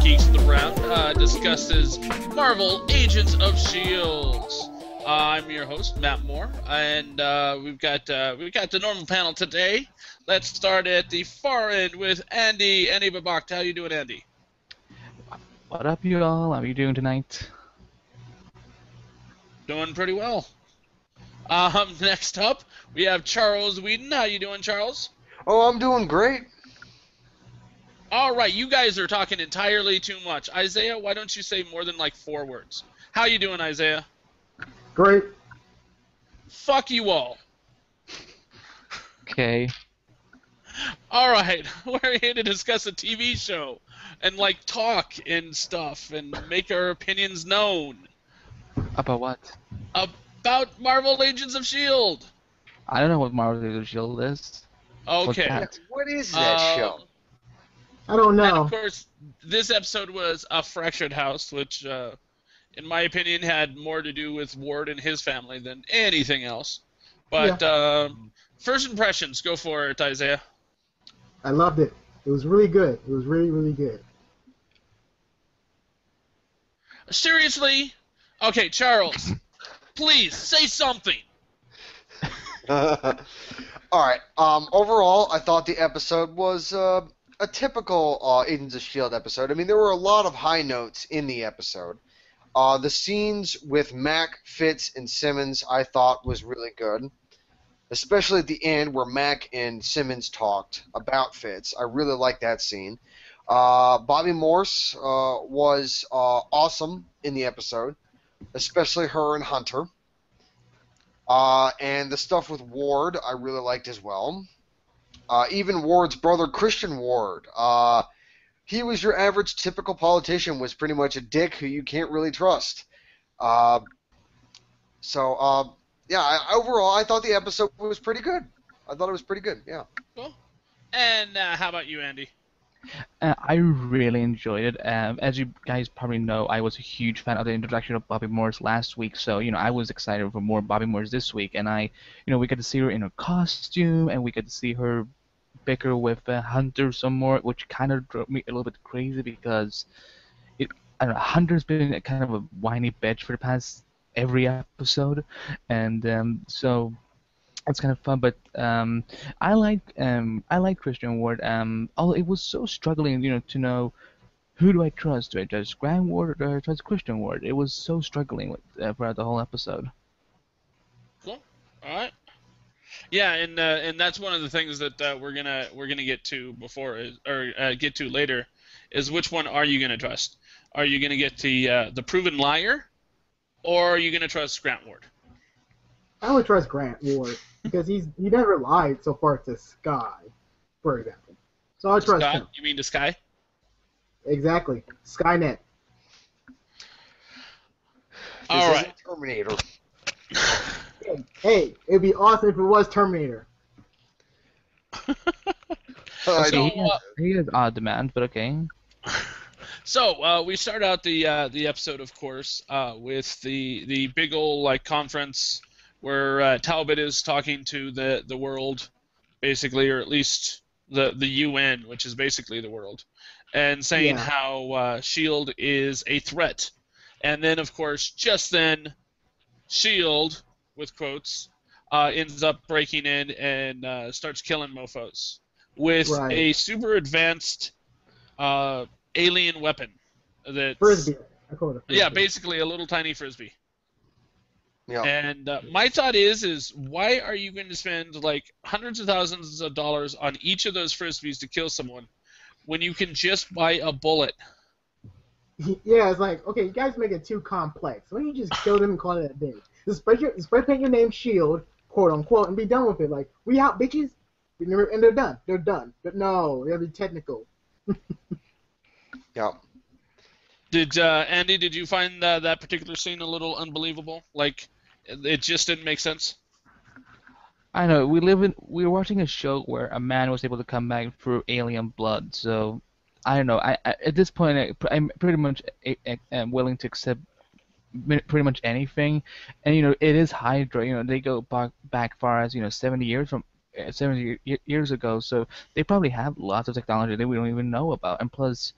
Geeks of the Round discusses Marvel Agents of S.H.I.E.L.D. I'm your host, Matt Moore, and we've got the normal panel today. Let's start at the far end with Andy. Andy Babak, how you doing, Andy? What up, you all? How are you doing tonight? Doing pretty well. Next up, we have Charles Whedon. How you doing, Charles? Oh, I'm doing great. All right, you guys are talking entirely too much. Isaiah, why don't you say more than like 4 words? How you doing, Isaiah? Great. Fuck you all. Okay. All right, we're here to discuss a TV show and like talk and stuff and make our opinions known About what? about Marvel Agents of S.H.I.E.L.D. I don't know what Marvel Agents of S.H.I.E.L.D. is. What's Okay. that? What is that show? I don't And know. of course, this episode was A Fractured House, which, in my opinion, had more to do with Ward and his family than anything else. But first impressions, go for it, Isaiah. I loved it. It was really good. It was really, really good. Seriously? Okay, Charles, please say something. All right. Overall, I thought the episode was a typical Agents of S.H.I.E.L.D. episode. I mean, there were a lot of high notes in the episode. The scenes with Mac, Fitz, and Simmons I thought was really good, especially at the end where Mac and Simmons talked about Fitz. I really liked that scene. Bobby Morse was awesome in the episode, especially her and Hunter. And the stuff with Ward I really liked as well. Even Ward's brother, Christian Ward, he was your average typical politician, was pretty much a dick who you can't really trust. Overall, I thought the episode was pretty good. I thought it was pretty good, yeah. Cool. And how about you, Andy? I really enjoyed it. As you guys probably know, I was a huge fan of the introduction of Bobby Morse last week, so I was excited for more Bobby Morse this week. And we got to see her in her costume, and we got to see her bicker with Hunter some more, which kind of drove me a little bit crazy because I don't know, Hunter's been kind of a whiny bitch for the past every episode, and so. It's kind of fun, but I like Christian Ward. Although it was so struggling, to know who do I trust? Do I trust Grant Ward or do I trust Christian Ward? It was so struggling throughout the whole episode. Cool. All right. Yeah, and that's one of the things that we're gonna get to get to later, is which one are you gonna trust? Are you gonna get the proven liar, or are you gonna trust Grant Ward? I would trust Grant Ward because he never lied so far to Sky, for example. So I would trust Scott, him. you mean to Sky? Exactly. Skynet. All This right. isn't Terminator. Hey, it'd be awesome if it was Terminator. I So, know. He has odd demands, but okay. So we start out the episode, of course, with the big old conference where Talbot is talking to the world, basically, or at least the UN, which is basically the world, and saying how Shield is a threat, and then of course just then, Shield with quotes ends up breaking in and starts killing mofo's with a super advanced alien weapon that Frisbee. I call it a Frisbee. Yeah, basically a little tiny frisbee. Yeah. And my thought is why are you going to spend hundreds of thousands of dollars on each of those frisbees to kill someone when you can just buy a bullet? Yeah, it's like, okay, you guys make it too complex. Why don't you just kill them and call it a day? Just spray paint your name Shield, quote unquote, and be done with it. Like, we out, bitches. And they're done. They're done. But no, they gotta be technical. Yeah. Did Andy? Did you find that particular scene a little unbelievable? Like, it just didn't make sense. I know we were watching a show where a man was able to come back through alien blood. So I don't know. I at this point I'm pretty much willing to accept pretty much anything. And it is Hydra. They go back far as 70 years from 70 years ago. So they probably have lots of technology that we don't even know about. And plus,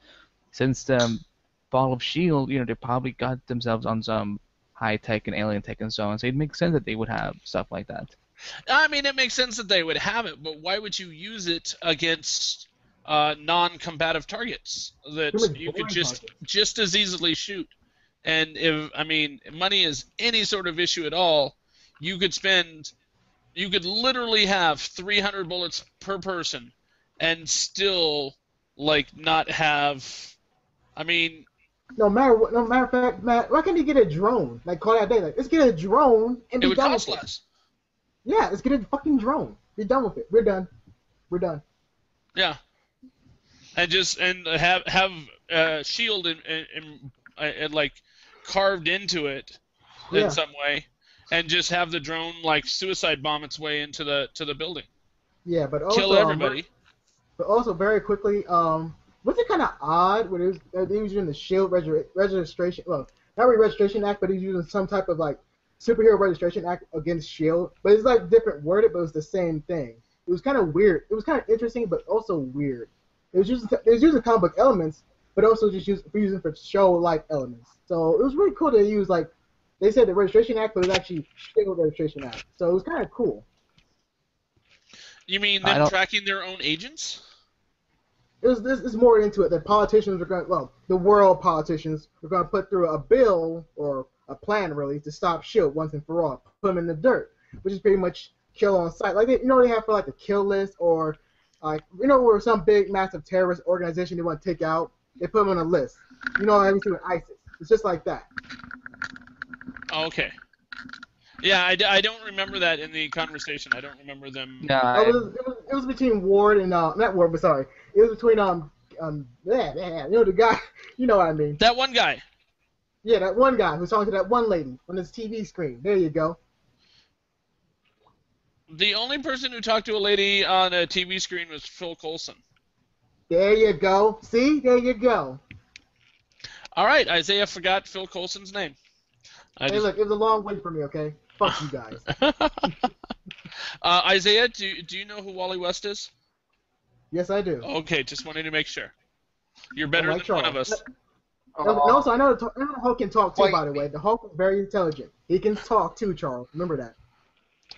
since the fall of Shield, they probably got themselves on some high tech and alien tech and so on. So it makes sense that they would have stuff like that. I mean, it makes sense that they would have it, but why would you use it against non-combative targets that you could just as easily shoot? And if money is any sort of issue at all, you could literally have 300 bullets per person and still not have. No matter of fact, Matt, why can't you get a drone? Call that day. Let's get a drone and be it would done cost with less. Yeah, let's get a fucking drone. Be done with it. We're done. Yeah, and have shield and carved into it in some way, and just have the drone suicide bomb its way into the building. Yeah, but also kill everybody. But also very quickly, was it kind of odd when he was using the Shield registration? Well, not really registration act, but he's using some type of superhero registration act against Shield. But it's different worded, but it was the same thing. It was kind of weird. It was kind of interesting, but also weird. It was using comic book elements, but also just using for show-like elements. So it was really cool to use they said the registration act, but it was actually Shield registration act. So it was kind of cool. You mean them tracking their own agents? It's more into it. The politicians are going. The world politicians are going to put through a bill or a plan really to stop Shield once and for all. Put them in the dirt, which is pretty much kill on sight. They have for the kill list or where some big massive terrorist organization they want to take out, they put them on a list. Everything with ISIS. It's just like that. Okay. Yeah, I don't remember that in the conversation. I don't remember them. No, it was between Ward and not Ward, but sorry, it was between the guy, you know what I mean. That one guy. Yeah, that one guy who's talking to that one lady on his TV screen. There you go. The only person who talked to a lady on a TV screen was Phil Coulson. There you go. See, there you go. All right, Isaiah forgot Phil Coulson's name. Look, it was a long wait for me. Okay. Fuck you guys. Isaiah, do you know who Wally West is? Yes, I do. Okay, just wanted to make sure. You're better than Charles. One of us. No, so I know the Hulk can talk too, by the way. The Hulk is very intelligent. He can talk too, Charles. Remember that.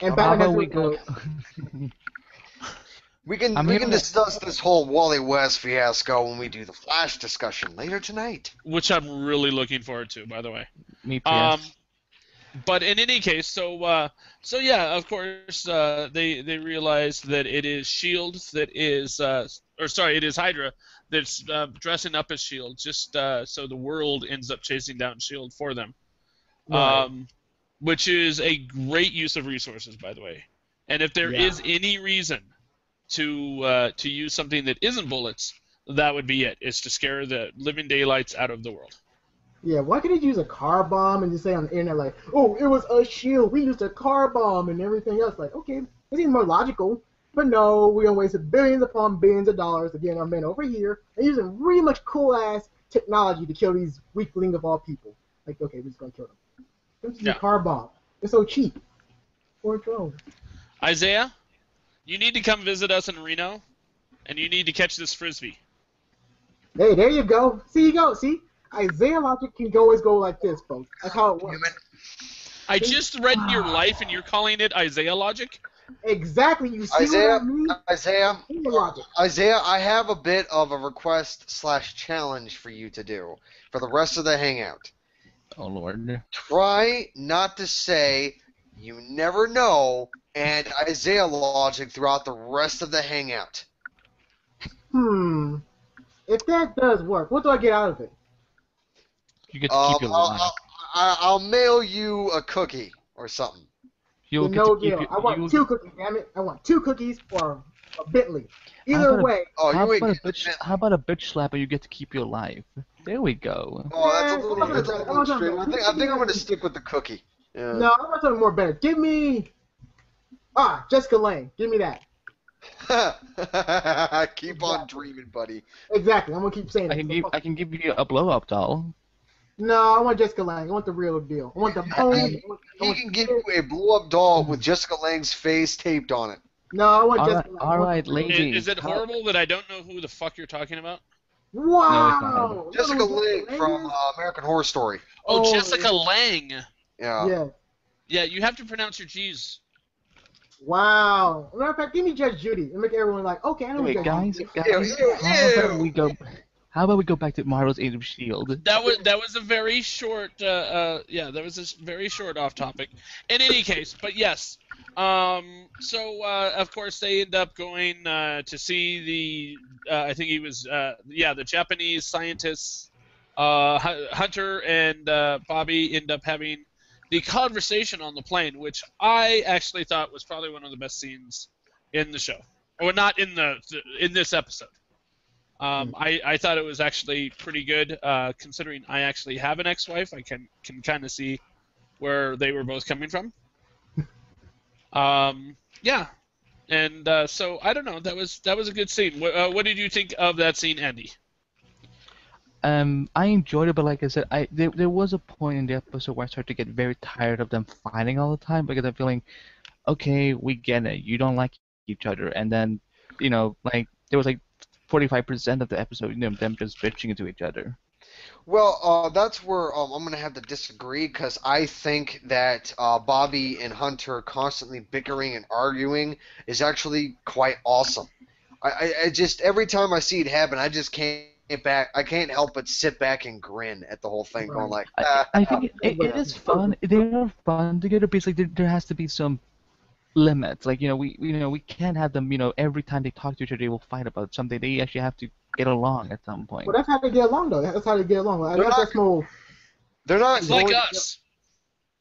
And Batman We can discuss this whole Wally West fiasco when we do the Flash discussion later tonight. Which I'm really looking forward to, by the way. Me too. But in any case, so yeah, of course, they realize that it is Shield that is, it is Hydra that's dressing up as Shield, just so the world ends up chasing down Shield for them, right. Which is a great use of resources, by the way. And if there is any reason to use something that isn't bullets, that would be it. It's to scare the living daylights out of the world. Yeah, why couldn't you use a car bomb and just say on the internet oh, it was a shield, we used a car bomb and everything else? Okay, it seems more logical. But no, we're gonna waste billions upon billions of dollars to get our men over here and using really much cool ass technology to kill these weakling of all people. Okay, we're just gonna kill them. Let's use a car bomb. It's so cheap. For a drone. Isaiah, you need to come visit us in Reno, and you need to catch this frisbee. Hey, there you go. See? Isaiah logic can always go like this, folks. That's how it works. I just read your life, and you're calling it Isaiah logic? Exactly. You see what I mean? Isaiah, I have a bit of a request/challenge for you to do for the rest of the hangout. Oh, Lord. Try not to say "you never know" and Isaiah logic throughout the rest of the hangout. If that does work, what do I get out of it? You get to keep your life. I'll mail you a cookie or something. No deal. I want 2 cookies, damn it. I want 2 cookies or a Bentley. Either way. How about a bitch slapper? You get to keep your life. There we go. Oh, that's a little extreme. I think I'm going to stick with the cookie. Yeah. No, I'm going to something more better. Give me... Jessica Lange. Give me that. Keep on dreaming, buddy. Exactly. I'm going to keep saying it. I can give you a blow-up doll. No, I want Jessica Lange. I want the real deal. I want the bone. He can give you a blow-up doll with Jessica Lange's face taped on it. No, I want Jessica Lange. All right, lady. Is it horrible that I don't know who the fuck you're talking about? No, it's not her. Wow. Jessica Lange from Lange? American Horror Story. Oh, Oh, Jessica Lange. Yeah. Yeah. Yeah, you have to pronounce your G's. Wow. Matter of fact, give me Judge Judy and make everyone like, okay, I know who Wait, Judge guys, Judy is. guys, Ew, how about ew. we go? How about we go back to Marvel's Agent of Shield? That was a very short yeah, that was a very short off topic. In any case, but yes. So of course they end up going to see the I think he was the Japanese scientists Hunter and Bobby end up having the conversation on the plane, which I actually thought was probably one of the best scenes in the show. Or not in in this episode. I thought it was actually pretty good, considering I actually have an ex-wife. I can kind of see where they were both coming from. Yeah, and so I don't know. That was a good scene. What did you think of that scene, Andy? I enjoyed it, but like I said, there was a point in the episode where I started to get very tired of them fighting all the time because I'm feeling, okay, we get it. You don't like each other, and then, like there was like 45% of the episode, them just bitching into each other. Well, that's where I'm going to have to disagree because I think that Bobby and Hunter constantly bickering and arguing is actually quite awesome. I just every time I see it happen, I just I can't help but sit back and grin at the whole thing, going like, I think it is fun. They're fun together, but it's like there has to be some limits. Like we can't have them. Every time they talk to each other, they will fight about something. They actually have to get along at some point. Well, that's how they get along, though. That's how they get along. I They're guess not- that's more. they're not It's like going- us.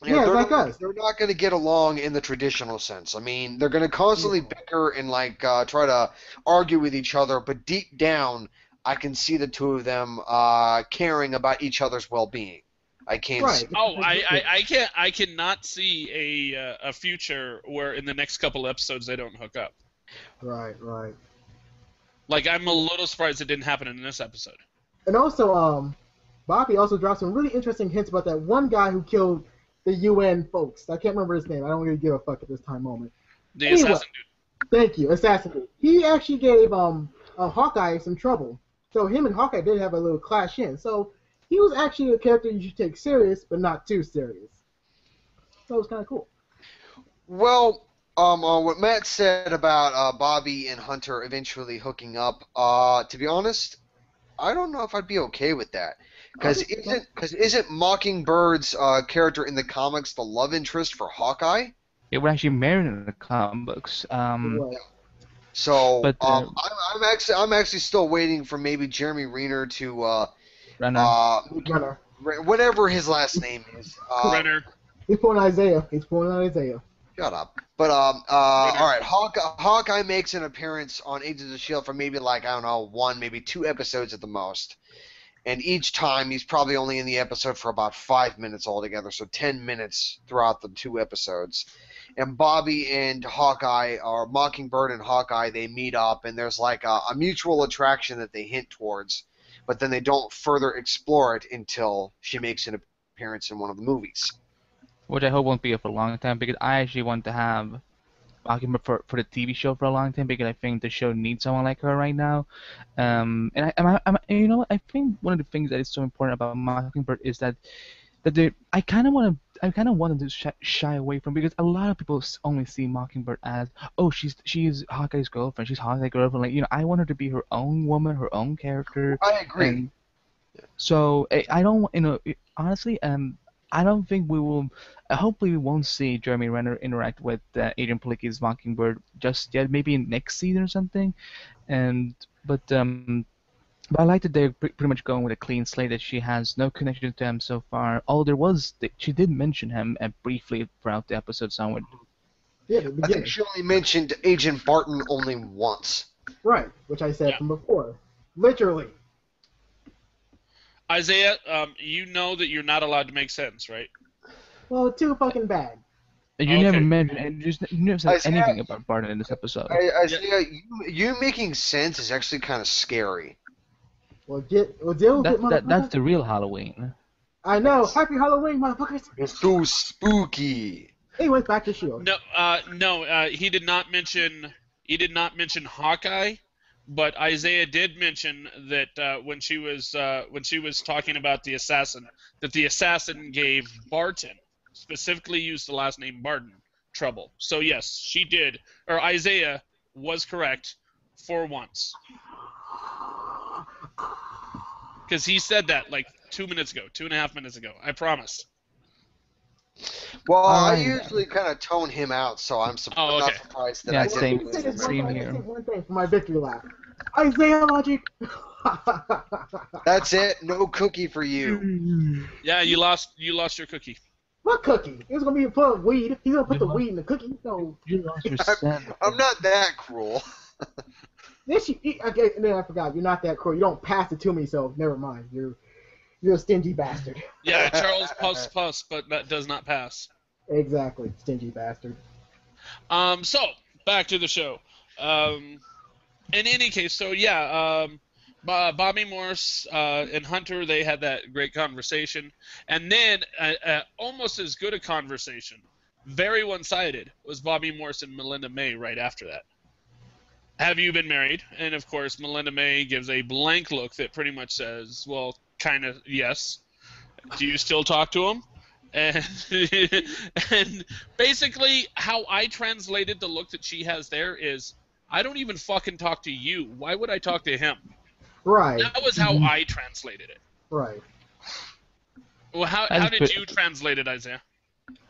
Yeah, they're like not, us. They're not going to get along in the traditional sense. I mean, they're going to constantly bicker and try to argue with each other, but deep down, I can see the two of them caring about each other's well-being. I can't. Right. See. Oh, I cannot see a future where in the next couple episodes they don't hook up. Right. Like I'm a little surprised it didn't happen in this episode. And also, Bobby also dropped some really interesting hints about that one guy who killed the UN folks. I can't remember his name. I don't really give a fuck at this moment. The Anyway. assassin dude. Thank you, Assassin Dude. He actually gave Hawkeye some trouble. So him and Hawkeye did have a little clash in. So he was actually a character you should take serious, but not too serious. So it was kind of cool. Well, what Matt said about Bobby and Hunter eventually hooking up, to be honest, I don't know if I'd be okay with that. Because isn't Mockingbird's character in the comics the love interest for Hawkeye? They were actually married in the comic books. Well, So But, I'm actually still waiting for maybe Jeremy Renner to Runner. whatever his last name is. Renner. He's pulling Isaiah. Shut up. But all right, Hawkeye makes an appearance on Agents of S.H.I.E.L.D. for maybe I don't know, one, maybe two episodes at the most. And each time he's probably only in the episode for about 5 minutes altogether, so 10 minutes throughout the two episodes. And Bobby and Hawkeye, or Mockingbird and Hawkeye, they meet up, and there's a mutual attraction that they hint towards, but then they don't further explore it until she makes an appearance in one of the movies. which I hope won't be for a long time because I actually want to have Mockingbird for the TV show for a long time because I think the show needs someone like her right now. And I think one of the things that is so important about Mockingbird is that I kind of want to shy away from because a lot of people only see Mockingbird as she's Hawkeye's girlfriend, she's Hawkeye's girlfriend. I want her to be her own woman, her own character. I agree. And so I don't honestly I don't think we will. Hopefully, we won't see Jeremy Renner interact with Adrian Palicki's Mockingbird just yet. Maybe in next season or something. But I like that they're pretty much going with a clean slate. That she has no connection to him so far. She did mention him briefly throughout the episode somewhere. Yeah, I think she only mentioned Agent Barton only once. Right, which I said from before. Literally. Isaiah, you know that you're not allowed to make sense, right? Well, too fucking bad. You never mentioned, you never said Isaiah, anything about Barton in this episode. Isaiah, you making sense is actually kind of scary. Well, deal with it, motherfucker. That's the real Halloween. I know. Happy Halloween, motherfuckers. It's so spooky. Anyways, back to S.H.I.E.L.D. No, he did not mention. He did not mention Hawkeye, but Isaiah did mention that when she was talking about the assassin, that the assassin gave Barton, specifically used the last name Barton, trouble. So yes, she did, or Isaiah was correct for once, because he said that like 2 minutes ago, 2.5 minutes ago. I promise. Well, I Alright. usually kind of tone him out, so I'm Oh, not okay. surprised that Yeah, I same. didn't. Let me say this one Same thing, here. let me say one thing for my victory lap. Isaiah logic. That's it. No cookie for you. Yeah, you lost your cookie. What cookie? It was gonna be full of weed. He's gonna put the weed in the cookie. So You lost your I'm, scent. I'm not that cruel. this okay. And then I forgot. You're not that cruel. You don't pass it to me. So never mind. You're a stingy bastard. Yeah, Charles puffs, but that does not pass. Exactly, stingy bastard. So back to the show. In any case, so yeah, Bobby Morse and Hunter, they had that great conversation, and then almost as good a conversation, very one-sided, was Bobby Morse and Melinda May right after that. Have you been married? And of course, Melinda May gives a blank look that pretty much says, well, kind of yes. Do you still talk to him? And, and basically, how I translated the look that she has there is, I don't even fucking talk to you. Why would I talk to him? Right. That was how I translated it. Right. Well, how did you translate it, Isaiah?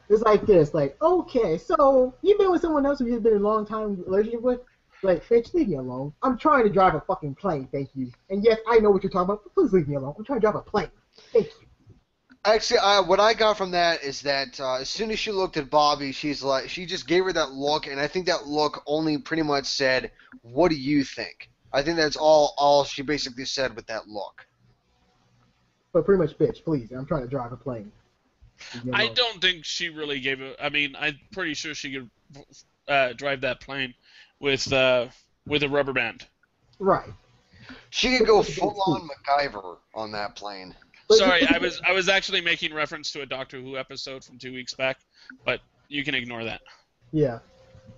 It's like this. Like, okay, so you've been with someone else who you've been in a long time relationship with. Like, bitch, leave me alone. I'm trying to drive a fucking plane, thank you. And yes, I know what you're talking about, but please leave me alone. I'm trying to drive a plane. Thank you. Actually, what I got from that is that as soon as she looked at Bobby, she just gave her that look, and I think that look only pretty much said, "What do you think?" I think that's all she basically said with that look. But pretty much, bitch, please. I'm trying to drive a plane. Leave me I alone. don't think she really gave it. I mean, I'm pretty sure she could drive that plane with a rubber band. Right. She could go full on MacGyver on that plane. But Sorry, I was actually making reference to a Doctor Who episode from 2 weeks back, but you can ignore that. Yeah.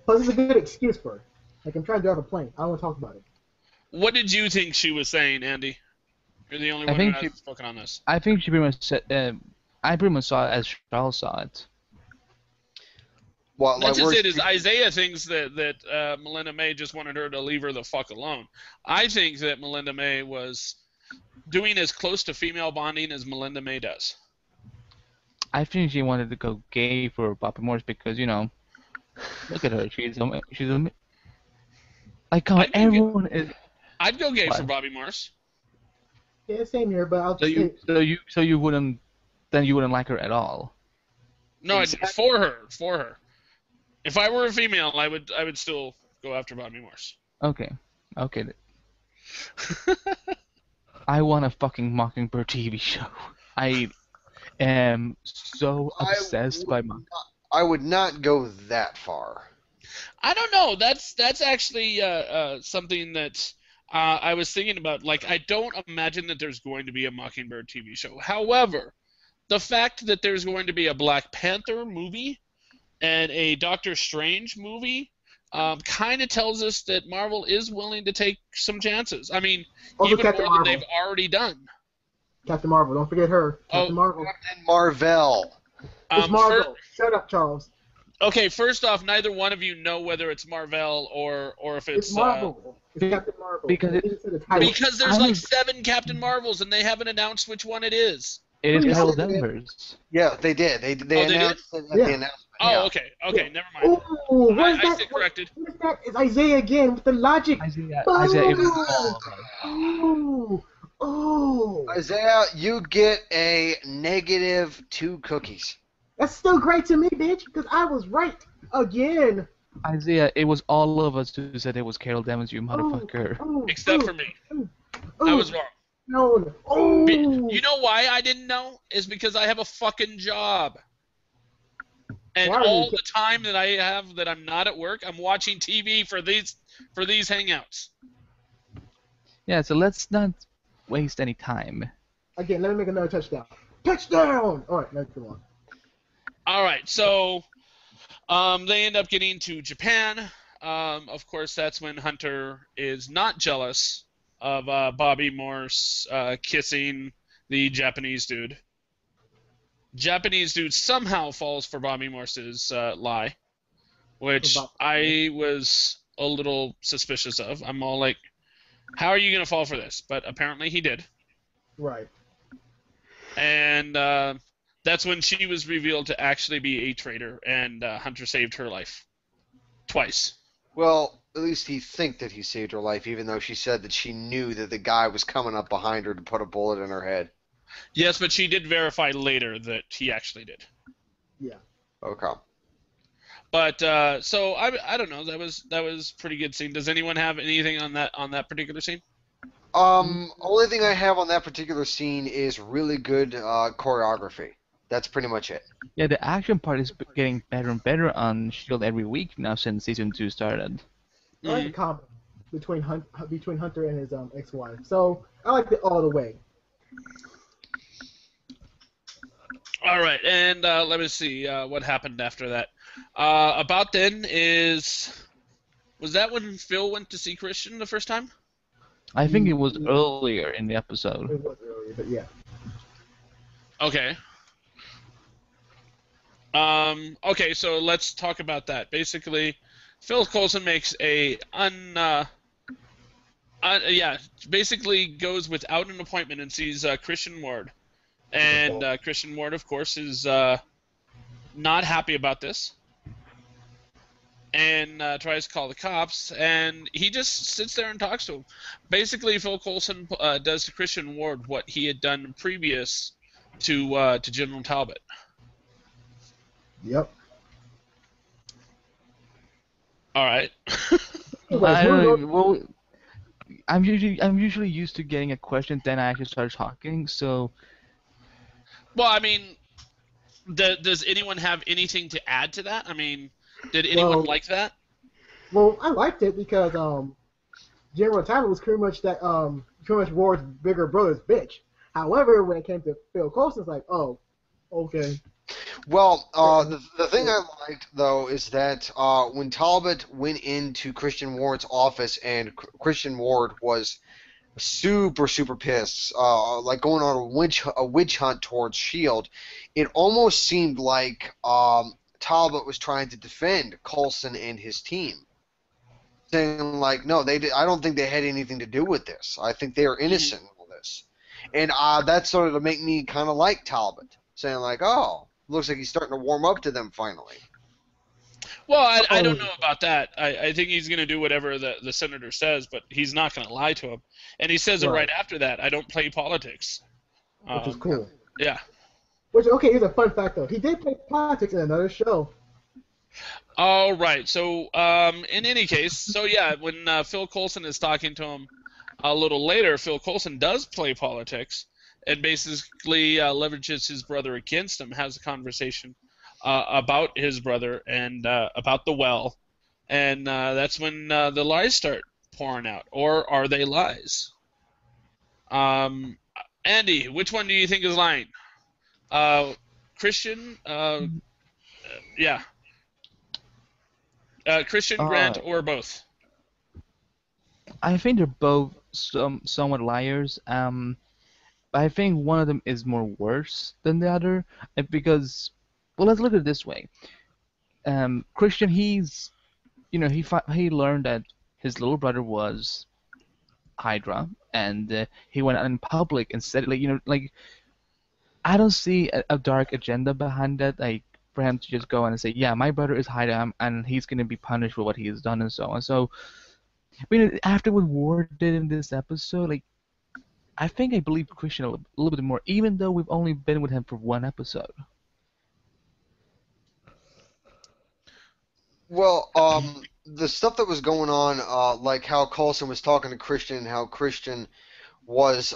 Plus, it's a good excuse for it. Like, I'm trying to drive a plane. I don't want to talk about it. What did you think she was saying, Andy? You're the only I one who think hasn't spoken on this. I think she pretty much said. I pretty much saw it as Charles saw it. Well, That's just it. Is Isaiah thinks that Melinda May just wanted her to leave her the fuck alone. I think that Melinda May was doing as close to female bonding as Melinda May does. I think she wanted to go gay for Bobby Morse because look at her. She's like, come on, I'd go everyone is. I'd go gay for What? Bobby Morse. Yeah, same here, but I'll So you wouldn't like her at all. No, for her. If I were a female, I would still go after Bobby Morse. Okay. I want a fucking Mockingbird TV show. I am so obsessed by I would not go that far. I don't know. That's actually something that I was thinking about. Like, I don't imagine that there's going to be a Mockingbird TV show. However, the fact that there's going to be a Black Panther movie and a Doctor Strange movie kind of tells us that Marvel is willing to take some chances. I mean, Also even Captain more than Marvel. they've already done. Captain Marvel, don't forget her. Captain Marvel. Captain Marvel. It's Marvel. Shut up, Charles. Okay, first off, neither one of you know whether it's Marvel or if It's Marvel. It's Captain Marvel. because it- It's the title. because there's like 7 Captain Marvels and they haven't announced which one it is. It is Please. Carol Danvers. Yeah, they did. They did? announced it at Yeah. the announcement. Oh, yeah. okay, never mind. Oh, what is I that? stand corrected. What is that? It's Isaiah again with the logic. Isaiah, Oh. it was all of us. Oh. Isaiah, you get a -2 cookies. That's still great to me, bitch, because I was right again. Isaiah, it was all of us who said it was Carol Danvers, you motherfucker. Except for me. I was wrong. No. Oh. You know why I didn't know? Is because I have a fucking job. And Why are all you- the time that I have that I'm not at work, I'm watching TV for these hangouts. Yeah, so let's not waste any time. Again, let me make another touchdown. Touchdown! All right, let's go on. All right, so they end up getting to Japan. of course, that's when Hunter is not jealous of Bobby Morse kissing the Japanese dude. Japanese dude somehow falls for Bobby Morse's lie, which About I was a little suspicious of. I'm all like, how are you going to fall for this? But apparently he did. right. And that's when she was revealed to actually be a traitor, and Hunter saved her life. Twice. Well, at least he think that he saved her life, even though she said that she knew that the guy was coming up behind her to put a bullet in her head. Yes, but she did verify later that he actually did. Yeah. Okay. But so I don't know. That was pretty good scene. Does anyone have anything on that particular scene? Only thing I have on that particular scene is really good choreography. That's pretty much it. Yeah, the action part is getting better and better on Shield every week now since season 2 started. I like the comedy between Hunter and his ex-wife. So I like it all the way. All right, and let me see what happened after that. About then was that when Phil went to see Christian the first time? I think it was earlier in the episode. It was earlier, but yeah. Okay. Okay, so let's talk about that. Basically, Phil Coulson makes basically goes without an appointment and sees Christian Ward. And Christian Ward, of course, is not happy about this. And tries to call the cops, and he just sits there and talks to him. Basically, Phil Coulson does to Christian Ward what he had done previous to General Talbot. Yep. All right. I don't know, well, I'm usually used to getting a question, then I actually start talking. So, Well, I mean, does anyone have anything to add to that? I mean, did anyone like that? Well, I liked it because General Talbot was pretty much Ward's bigger brother's bitch. However, when it came to Phil Coulson, it's like, oh, okay. Well, the thing I liked, though, is that when Talbot went into Christian Ward's office and Christian Ward was super, super pissed, like going on a witch hunt towards S.H.I.E.L.D., it almost seemed like Talbot was trying to defend Coulson and his team. Saying, like, no, I don't think they had anything to do with this. I think they are innocent in all this. And that started to make me kind of like Talbot. Saying, like, oh, looks like he's starting to warm up to them finally. Well, I don't know about that. I think he's going to do whatever the senator says, but he's not going to lie to him. And he says it right after that. I don't play politics. Which is cool. Yeah. Which, okay, here's a fun fact, though. He did play politics in another show. All right. So, in any case, so yeah, when Phil Coulson is talking to him a little later, Phil Coulson does play politics and basically leverages his brother against him, has a conversation about his brother and about the well, and that's when the lies start pouring out. Or are they lies? Andy, which one do you think is lying? Christian? Yeah. Christian, Grant, or both? I think they're both somewhat liars. I think one of them is more worse than the other because, well, let's look at it this way. Christian, he learned that his little brother was Hydra, and he went out in public and said, like, I don't see a dark agenda behind that, like, for him to just go and say, yeah, my brother is Hydra, and he's gonna be punished for what he has done and so on. So, I mean, after what Ward did in this episode, like, I think I believe Christian a little bit more, even though we've only been with him for one episode. Well, the stuff that was going on, like how Coulson was talking to Christian, how Christian was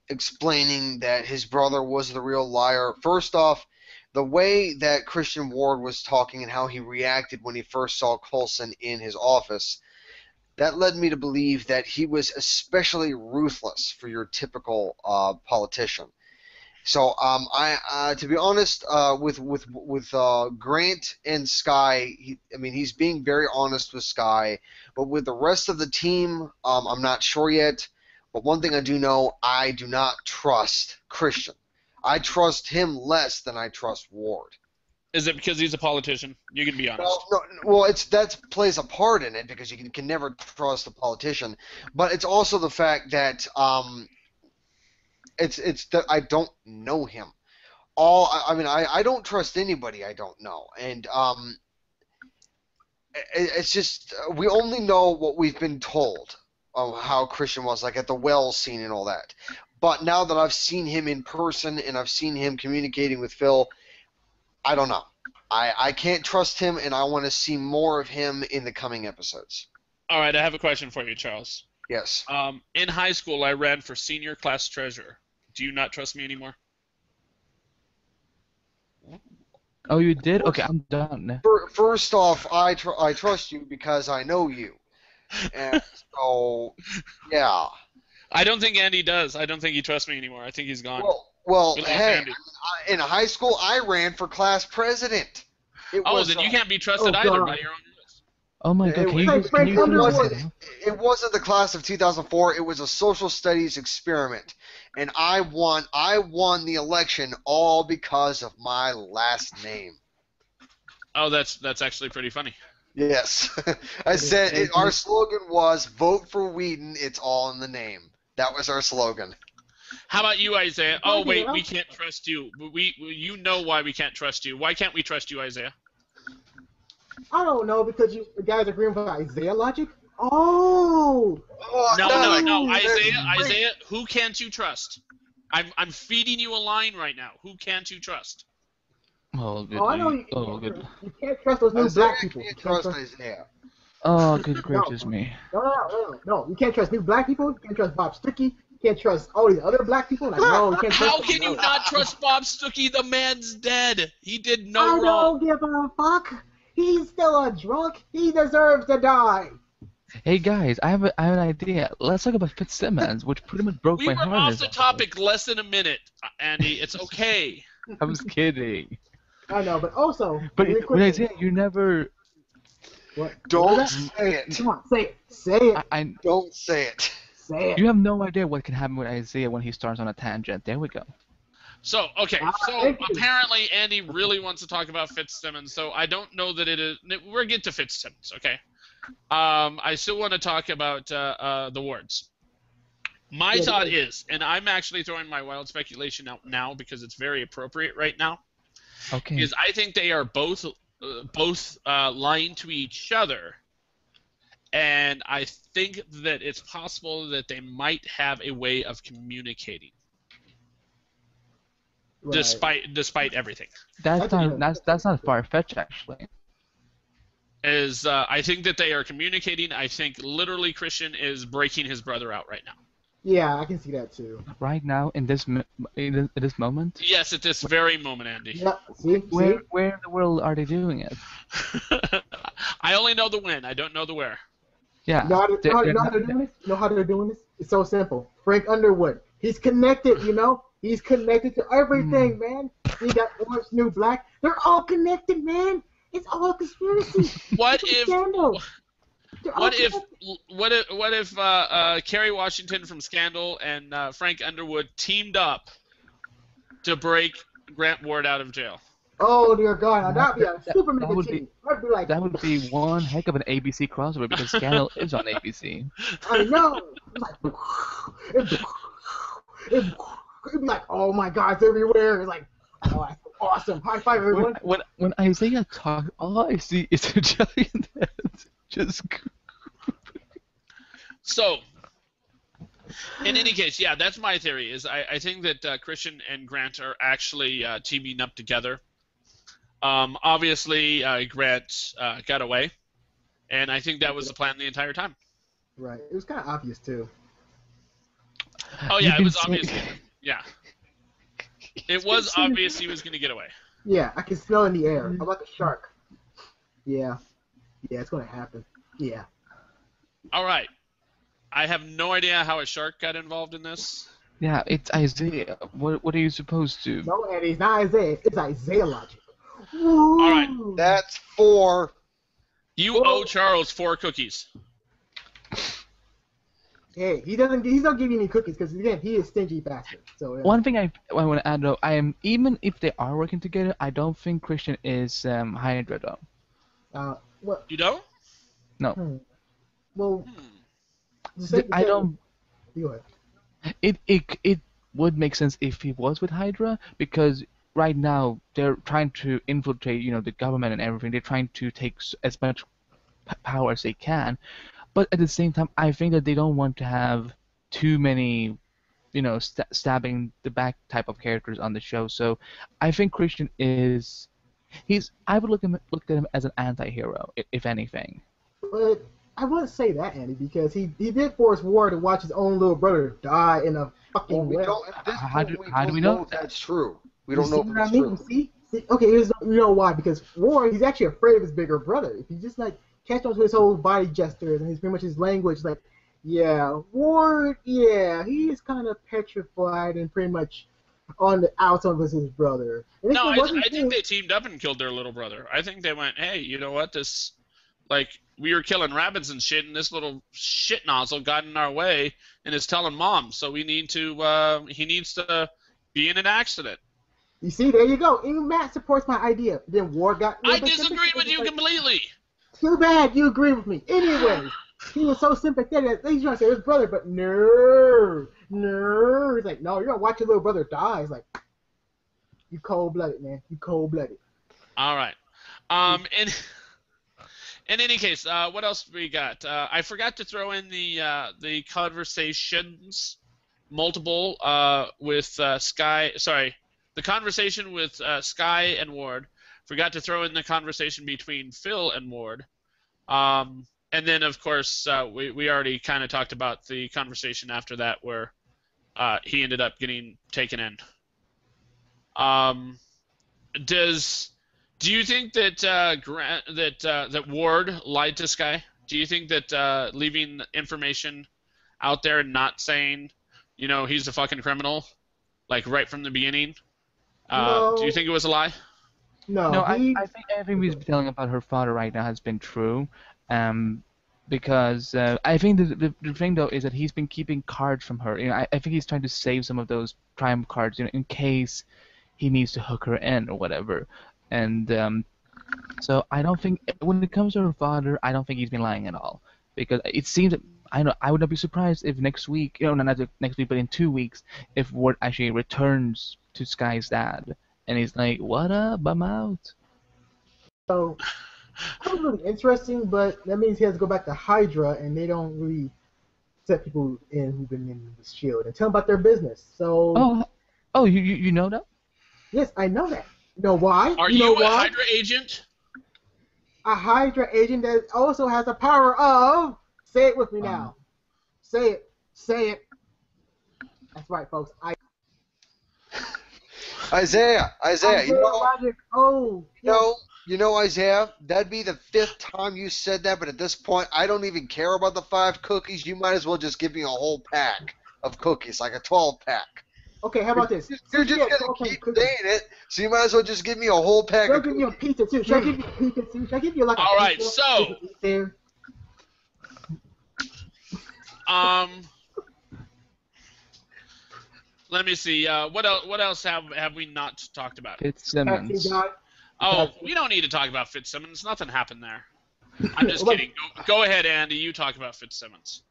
explaining that his brother was the real liar. First off, the way that Christian Ward was talking and how he reacted when he first saw Coulson in his office, that led me to believe that he was especially ruthless for your typical politician. So to be honest, with Grant and Sky, he's being very honest with Sky, but with the rest of the team, I'm not sure yet. But one thing I do know, I do not trust Christian. I trust him less than I trust Ward. Is it because he's a politician? You can be honest. Well, that plays a part in it because you can never trust a politician. But it's also the fact that it's that I don't know him. I don't trust anybody I don't know, and it's just we only know what we've been told of how Christian was, like at the well scene and all that. But now that I've seen him in person and I've seen him communicating with Phil, I don't know. I can't trust him, and I want to see more of him in the coming episodes. All right, I have a question for you, Charles. Yes. In high school, I ran for senior class treasurer. Do you not trust me anymore? Oh, you did? Okay, I'm done. First off, I trust you because I know you. And so, yeah. I don't think Andy does. I don't think he trusts me anymore. I think he's gone. Well, We lost hey, Andy. in high school, I ran for class president. Then you can't be trusted Oh, either God. by your own rules. Oh my god, It can you, was- can you It please wasn't, say that? it wasn't the class of 2004. It was a social studies experiment, and I won the election all because of my last name. Oh, that's actually pretty funny. Yes, I said our slogan was "Vote for Whedon. It's all in the name." That was our slogan. How about you, Isaiah? Oh, Okay, wait, well- we can't trust you. You know why we can't trust you. Why can't we trust you, Isaiah? I don't know because you guys agreeing with Isaiah logic. Oh, No, there's- Isaiah, who can't you trust? I'm feeding you a line right now. Who can't you trust? Oh, good. I know you, Good. you can't trust those new Isaiah black people. You can't can't trust Isaiah. Oh, good gracious me. No. You can't trust new black people. You can't trust Bob Stuckey. You can't trust all these other black people. Like, no, you can't trust How them, can you no. not trust Bob Stuckey? The man's dead. He did I no wrong. don't give a fuck. He's still a drunk. He deserves to die. Hey guys, I have an idea. Let's talk about Fitzsimmons, which pretty much broke We my were heart. off this the episode. topic less than a minute, Andy. It's okay. I was kidding. I know, but also, But really quick, Isaiah, you never. what? Don't What was that? say it. Come on, say it. Say it. I Don't say it. Say it. You have no idea what can happen with Isaiah when he starts on a tangent. There we go. So, okay. So thank you. apparently Andy really wants to talk about Fitzsimmons. So I don't know that it is. We're getting to Fitzsimmons, okay? I still want to talk about the wards. My thought is, and I'm actually throwing my wild speculation out now because it's very appropriate right now, Okay. is I think they are both lying to each other, and I think that it's possible that they might have a way of communicating Right. despite everything. That's not far fetched actually. I think that they are communicating. I think literally Christian is breaking his brother out right now. Yeah, I can see that too. Right now in this moment. Yes, at this very moment, Andy. Yeah, see? Where in the world are they doing it? I only know the when. I don't know the where. Yeah. You know how they're they're not- doing this? You know how they're doing this? It's so simple. Frank Underwood. He's connected, you know? He's connected to everything, man. He got Orange New Black. They're all connected, man. It's all a conspiracy. What It's a if? scandal. They're all What if? connected. What if Kerry Washington from Scandal and Frank Underwood teamed up to break Grant Ward out of jail? Oh, dear God. That'd be a super that mega would team. That'd be like, That would be one heck of an ABC crossover because Scandal is on ABC. I know. It'd be like, oh my God, it's everywhere. It's like, oh, that's awesome. High five, everyone. When Isaiah talks, all I see is a giant head. Just. So, in any case, yeah, that's my theory. Is I think that Christian and Grant are actually teaming up together. Obviously, Grant got away, and I think that was the plan the entire time. Right. It was kind of obvious, too. Oh You yeah, it can was say- obvious. Yeah, it was obvious he was going to get away. Yeah, I can smell in the air. I'm like a shark. Yeah. Yeah, it's going to happen. Yeah. All right. I have no idea how a shark got involved in this. Yeah, it's Isaiah. What are you supposed to? No, Andy, it's not Isaiah. It's Isaiah logic. All right, Woo! That's 4. you owe Charles 4 cookies. Hey, he doesn't. He's not giving me cookies because again, he is stingy bastard. So One thing I want to add though, I am even if they are working together, I don't think Christian is Hydra though. What? You don't? No, Well, I don't. Go ahead. It would make sense if he was with Hydra because right now they're trying to infiltrate, the government and everything. They're trying to take as much power as they can, but at the same time, I think that they don't want to have too many, stabbing the back type of characters on the show. So I think Christian is I would look at him as an anti-hero, if anything. But I wouldn't say that, Andy, because he did force War to watch his own little brother die in a fucking Well, we well. don't. At this How point, do we know know if that? that's true. We You don't know see if what I it's mean? true. See? Okay, you know why? Because War, he's actually afraid of his bigger brother. If you just like catch on to his whole body gestures and his pretty much his language, like, yeah, War, yeah, he is kind of petrified and pretty much on the outs of his brother. And if No, it I wasn't think him- they teamed up and killed their little brother. I think they went, hey, you know what? We were killing rabbits and shit, and this little shit nozzle got in our way and is telling Mom, so he needs to be in an accident. You see, there you go. Even Matt supports my idea. Then War got. I disagree with you completely. Too bad you agree with me. Anyway, he was so sympathetic that he's trying to say his brother, but no. He's like, no, you're gonna watch your little brother die. He's like, you cold-blooded, man. You cold-blooded. All right. In any case, what else we got? I forgot to throw in the conversations multiple with Sky. Sorry, the conversation with Sky and Ward. Forgot to throw in the conversation between Phil and Ward. And then, of course, we already kind of talked about the conversation after that where he ended up getting taken in. Do you think that that Ward lied to Sky? Do you think that leaving information out there and not saying, he's a fucking criminal, like right from the beginning? No. Do you think it was a lie? No, I think everything we've been telling about her father right now has been true. Because I think the thing though is that he's been keeping cards from her. I think he's trying to save some of those prime cards, in case he needs to hook her in or whatever. And so I don't think when it comes to her father, I don't think he's been lying at all. Because it seems that I would not be surprised if next week, not next week, but in 2 weeks, if Ward actually returns to Sky's dad and he's like, "What up? I'm out." So that was really interesting, but that means he has to go back to Hydra, and they don't really set people in who've been in the Shield and tell them about their business. So You know that? yes, I know that. You know why? Are you know you a why? Hydra agent? A Hydra agent that also has the power of. Say it with me now. Say it. Say it. That's right, folks. Isaiah, you know, Logic. Oh, Isaiah, that'd be the 5th time you said that, but at this point, I don't even care about the 5 cookies. You might as well just give me a whole pack of cookies, like a 12-pack. Okay, how about this? You're just going to keep saying it, so you might as well just give me a whole pack Should I of give you a pizza, too? Should I give you a pizza, too? Should I give you, like, a All right, pizza? so There? let me see. What else have we not talked about? Fitzsimmons. Oh, we don't need to talk about Fitzsimmons. Nothing happened there. I'm just kidding. Go ahead, Andy. You talk about Fitzsimmons.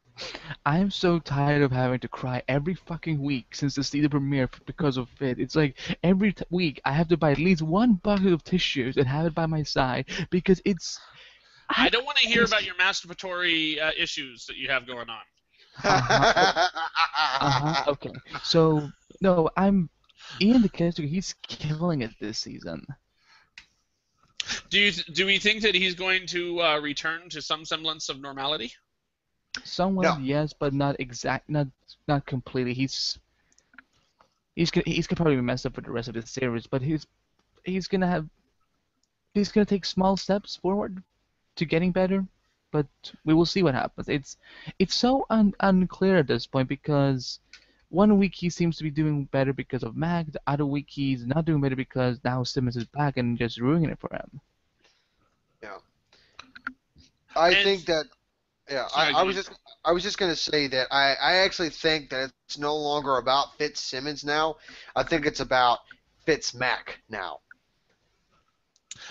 I'm so tired of having to cry every fucking week since the season premiere because of Fit. It's like every week I have to buy at least one bucket of tissues and have it by my side because it's. I don't want to hear about your masturbatory issues that you have going on. Okay. So no, Ian the character. He's killing it this season. Do we think that he's going to return to some semblance of normality? Somewhat, No. yes, but not completely. He's gonna probably be messed up for the rest of the series, but he's gonna take small steps forward to getting better, but we will see what happens. It's so unclear at this point because one week he seems to be doing better because of Mac, the other week he's not doing better because now Simmons is back and just ruining it for him. Yeah. I And- think that. Yeah, Sorry, I was just gonna say that I actually think that it's no longer about Fitzsimmons now. I think it's about Fitzmac now.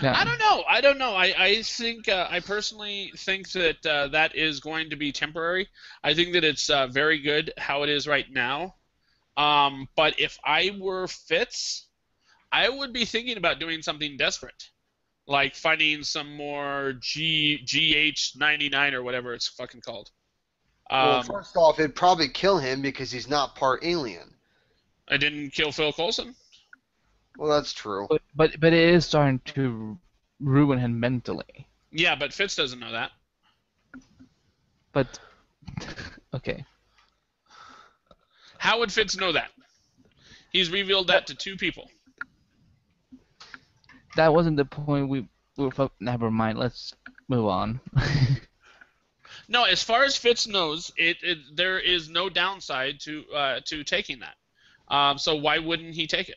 Yeah. I don't know. I think I personally think that that is going to be temporary. I think that it's very good how it is right now. But if I were Fitz, I would be thinking about doing something desperate, like finding some more GH99 or whatever it's fucking called. Well, first off, it'd probably kill him because he's not part alien. I didn't kill Phil Coulson. Well, that's true. But it is starting to ruin him mentally. Yeah, but Fitz doesn't know that. But okay. How would Fitz know that? He's revealed that to two people. That wasn't the point we were. Never mind. Let's move on. No, as far as Fitz knows, there is no downside to taking that. So why wouldn't he take it?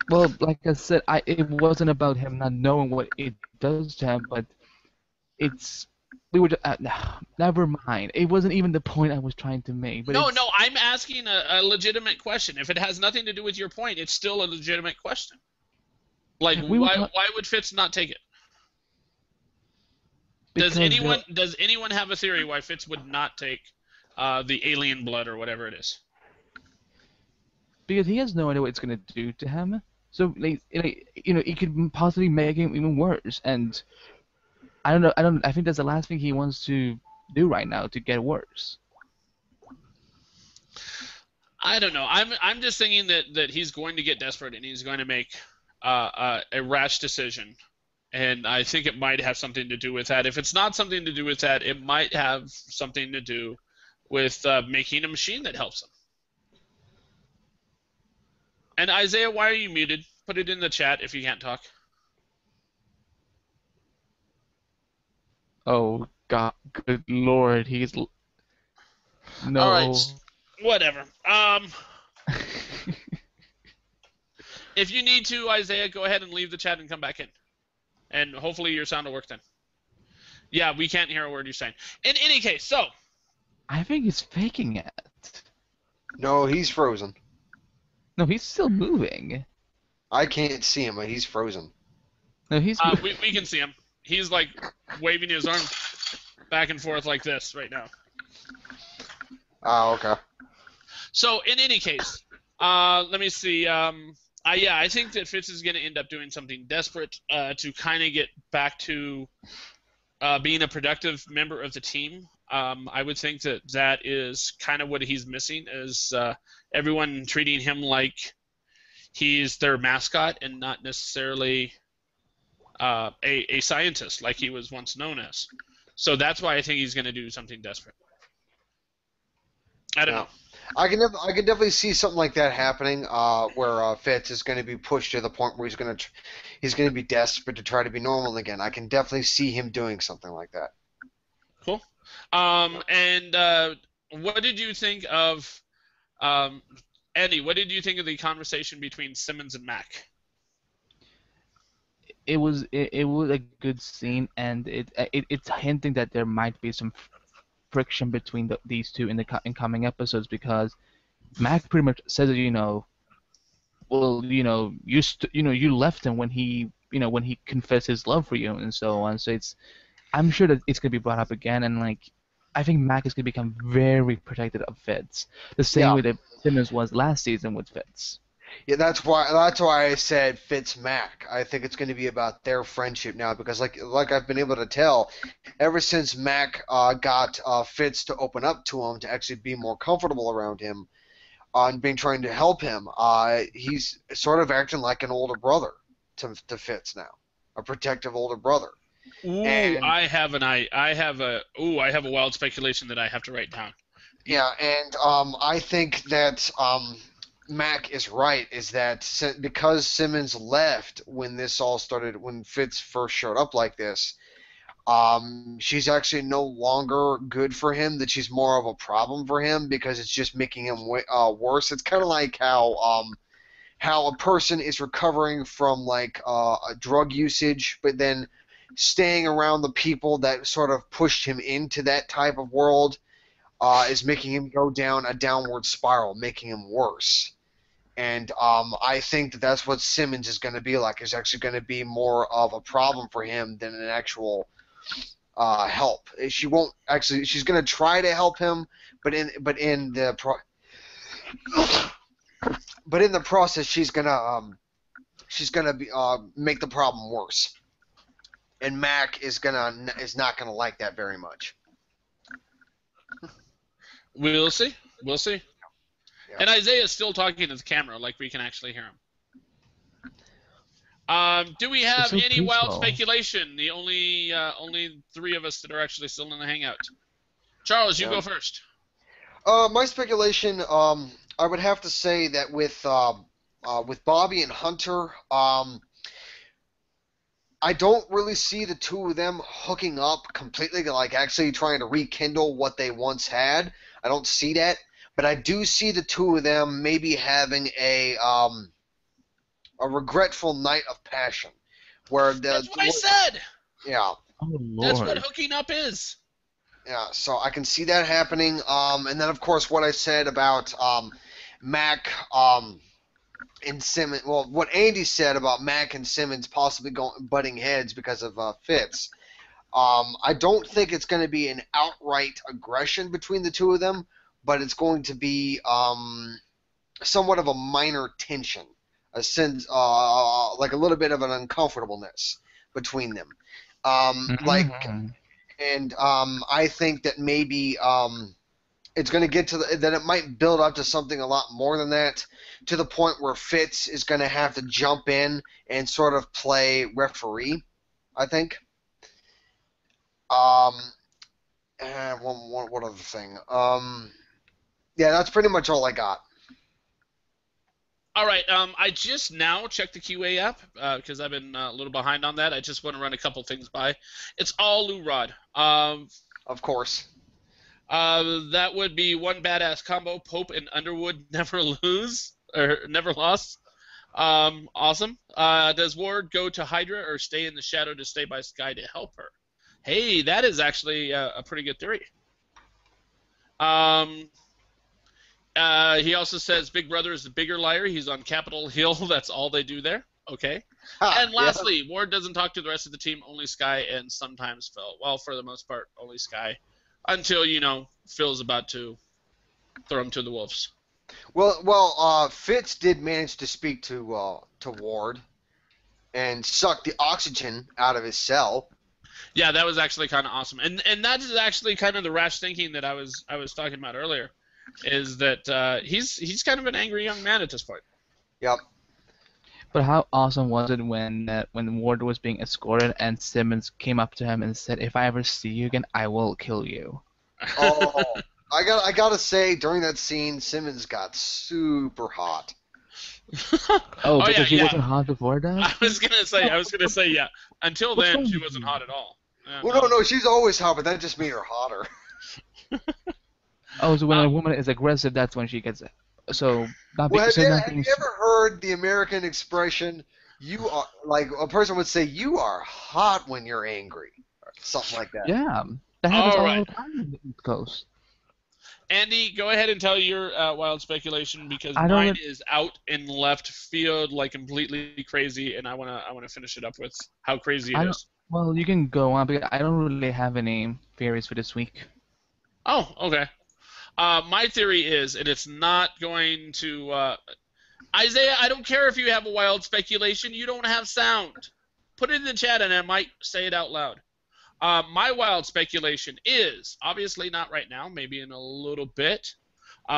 Well, like I said, it wasn't about him not knowing what it does to him, but we were just, never mind. It wasn't even the point I was trying to make. But No, I'm asking a legitimate question. If it has nothing to do with your point, it's still a legitimate question. Like, why would Fitz not take it? Does anyone have a theory why Fitz would not take the alien blood or whatever it is? Because he has no idea what it's gonna do to him. So it could possibly make him even worse. And I don't know. I think that's the last thing he wants to do right now to get worse. I don't know. I'm just thinking that he's going to get desperate and he's going to make a rash decision. And I think it might have something to do with that. If it's not something to do with that, it might have something to do with making a machine that helps him. And Isaiah, why are you muted? Put it in the chat if you can't talk. Oh God, good Lord, he's no. All right, whatever. If you need to, Isaiah, go ahead and leave the chat and come back in. And hopefully your sound will work then. Yeah, we can't hear a word you're saying. In any case, so. I think he's faking it. No, he's frozen. No, he's still moving. I can't see him, but he's frozen. No, he's. We can see him. He's like waving his arm back and forth like this right now. Oh, okay. So in any case, let me see. I think that Fitz is going to end up doing something desperate to kind of get back to being a productive member of the team. I would think that is kind of what he's missing, is everyone treating him like he's their mascot and not necessarily a scientist like he was once known as. So that's why I think he's going to do something desperate. I don't know. I can definitely see something like that happening, where Fitz is going to be pushed to the point where he's going to be desperate to try to be normal again. I can definitely see him doing something like that. Cool. And what did you think of Eddie? What did you think of the conversation between Simmons and Mac? It was a good scene, and it's hinting that there might be some friction between these two in the incoming episodes, because Mac pretty much says that you left him when he confessed his love for you and so on. So I'm sure that it's gonna be brought up again, and I think Mac is gonna become very protective of Fitz, the same way that Simmons was last season with Fitz. Yeah, that's why I said Fitz Mac. I think it's going to be about their friendship now, because like I've been able to tell, ever since Mac got Fitz to open up to him, to actually be more comfortable around him, and being trying to help him, he's sort of acting like an older brother to Fitz now, a protective older brother. Ooh, I have a wild speculation that I have to write down. Yeah, and I think that Mac is right, is that because Simmons left when this all started, when Fitz first showed up like this, She's actually no longer good for him, that she's more of a problem for him because it's just making him worse. It's kind of like how a person is recovering from like a drug usage, but then staying around the people that sort of pushed him into that type of world is making him go down a downward spiral, making him worse. And I think that that's what Simmons is going to be like. Is actually going to be more of a problem for him than an actual help. She won't actually. She's going to try to help him, but in the process, she's gonna be make the problem worse. And Mac is not gonna like that very much. We'll see. We'll see. Yeah. And Isaiah's still talking to the camera, like we can actually hear him. Do we have so any wild peaceful. speculation? The only three of us that are actually still in the hangout. Charles, you go first. My speculation, I would have to say that with Bobby and Hunter, I don't really see the two of them hooking up completely, like actually trying to rekindle what they once had. I don't see that, but I do see the two of them maybe having a regretful night of passion, where That's what I said. Yeah. Oh Lord. That's what hooking up is. Yeah, so I can see that happening. And then, of course, what I said about Mac and Simmons. Well, what Andy said about Mac and Simmons possibly butting heads because of Fitz. I don't think it's going to be an outright aggression between the two of them, but it's going to be somewhat of a minor tension, a sense, like a little bit of an uncomfortableness between them. And I think that maybe it's going to get to that it might build up to something a lot more than that, to the point where Fitz is going to have to jump in and sort of play referee, I think. One other thing. Yeah, that's pretty much all I got. All right. I just now checked the QA app because I've been a little behind on that. I just want to run a couple things by. It's all Lou Rod. Of course. That would be one badass combo. Pope and Underwood never lose or never lost. Awesome. Does Ward go to Hydra or stay in the shadow to stay by Sky to help her? Hey, that is actually a pretty good theory. He also says Big Brother is the bigger liar. He's on Capitol Hill. That's all they do there. Okay. And lastly, yeah. Ward doesn't talk to the rest of the team, only Sky and sometimes Phil. Well, for the most part, only Sky. Until, Phil's about to throw him to the wolves. Well, Fitz did manage to speak to Ward and suck the oxygen out of his cell. Yeah, that was actually kind of awesome. And that is actually kind of the rash thinking that I was talking about earlier. Is that he's kind of an angry young man at this point. Yep. But how awesome was it when Ward was being escorted and Simmons came up to him and said, "If I ever see you again, I will kill you." Oh, I gotta say, during that scene, Simmons got super hot. Because she wasn't hot before that? I was gonna say, yeah. Until then, she wasn't hot at all. Well, no, she's always hot, but that just made her hotter. So when a woman is aggressive, that's when she gets it. So, have you ever heard the American expression, you are, like, a person would say, you are hot when you're angry, or something like that. Yeah, that happens all the time in the East Coast. Andy, go ahead and tell your wild speculation, because mine is out in left field, like completely crazy, and I wanna finish it up with how crazy it is. Well, you can go on, because I don't really have any theories for this week. Oh, okay. My theory is, and it's not going to... Isaiah, I don't care if you have a wild speculation. You don't have sound. Put it in the chat, and I might say it out loud. My wild speculation is, obviously not right now, maybe in a little bit.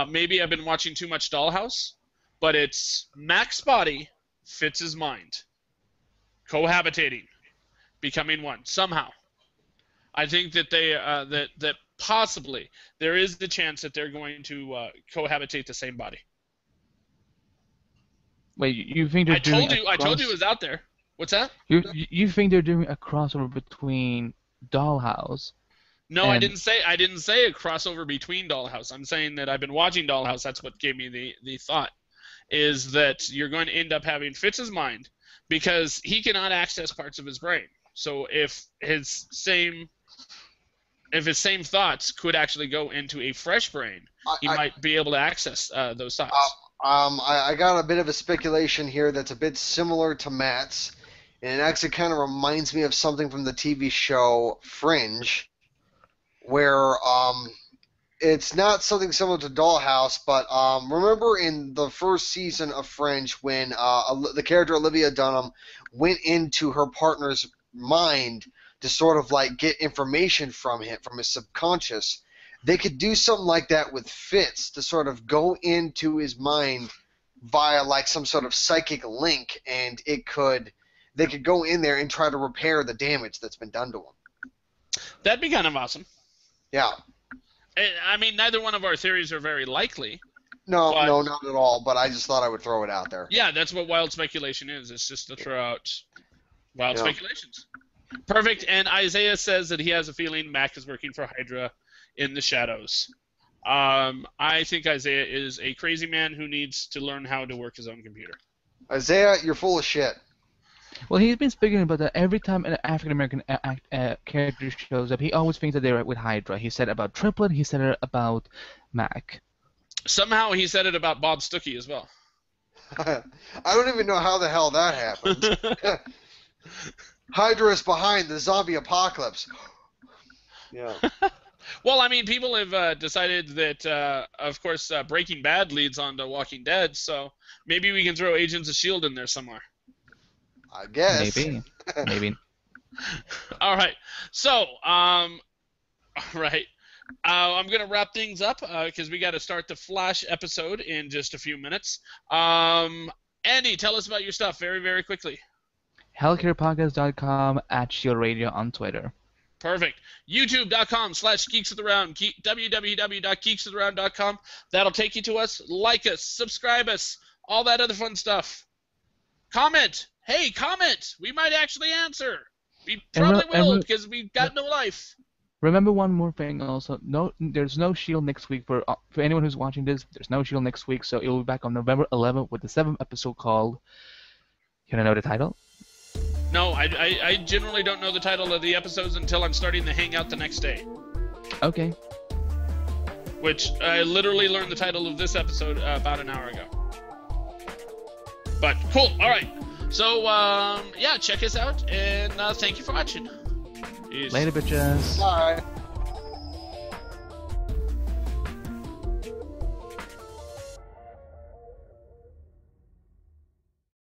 Maybe I've been watching too much Dollhouse, but it's Mac's body, Fitz's mind. Cohabitating. Becoming one, somehow. I think that they that possibly there is the chance that they're going to cohabitate the same body. Wait, you think they're I told you it was out there. What's that? You think they're doing a crossover between Dollhouse. No, I And didn't say a crossover between Dollhouse. I'm saying that I've been watching Dollhouse. That's what gave me the thought, is that you're going to end up having Fitz's mind because he cannot access parts of his brain. So if his same thoughts could actually go into a fresh brain, he might be able to access those thoughts. I got a bit of a speculation here that's a bit similar to Matt's, and it actually kind of reminds me of something from the TV show Fringe, where it's not something similar to Dollhouse, but remember in the first season of Fringe when the character Olivia Dunham went into her partner's mind to sort of like get information from him, from his subconscious. They could do something like that with Fitz, to sort of go into his mind via like some sort of psychic link, and they could go in there and try to repair the damage that's been done to him. That'd be kind of awesome. Yeah. I mean, neither one of our theories are very likely. No, not at all. But I just thought I would throw it out there. Yeah, that's what wild speculation is. It's just to throw out wild speculations. Perfect. And Isaiah says that he has a feeling Mac is working for Hydra in the shadows. I think Isaiah is a crazy man who needs to learn how to work his own computer. Isaiah, you're full of shit. well, he's been speaking about that every time an African American character shows up. He always thinks that they're with Hydra. He said about Triplet. He said it about Mac. Somehow he said it about Bob Stuckey as well. I don't even know how the hell that happened. Hydra is behind the zombie apocalypse. Yeah. Well, I mean, people have decided that, of course, Breaking Bad leads on to Walking Dead, so maybe we can throw Agents of S.H.I.E.L.D. in there somewhere. I guess. Maybe. All right. So, all right. I'm going to wrap things up because we got to start the Flash episode in just a few minutes. Andy, tell us about your stuff very, very quickly. HealthcarePodcast.com @Shield Radio on Twitter. Perfect. YouTube.com/geeksofaround, www.geeksofaround.com. That'll take you to us. Like us, subscribe us, all that other fun stuff. Comment. Hey, comment. We might actually answer. We probably will because we've got no life. Remember one more thing also. There's no Shield next week for anyone who's watching this. There's no Shield next week, so it'll be back on November 11th with the 7th episode called. Can I know the title? No, I generally don't know the title of the episodes until I'm starting the hangout the next day. Okay. Which I literally learned the title of this episode about an hour ago. But cool. All right. So yeah, check us out and thank you for watching. Peace. Later, bitches. Bye.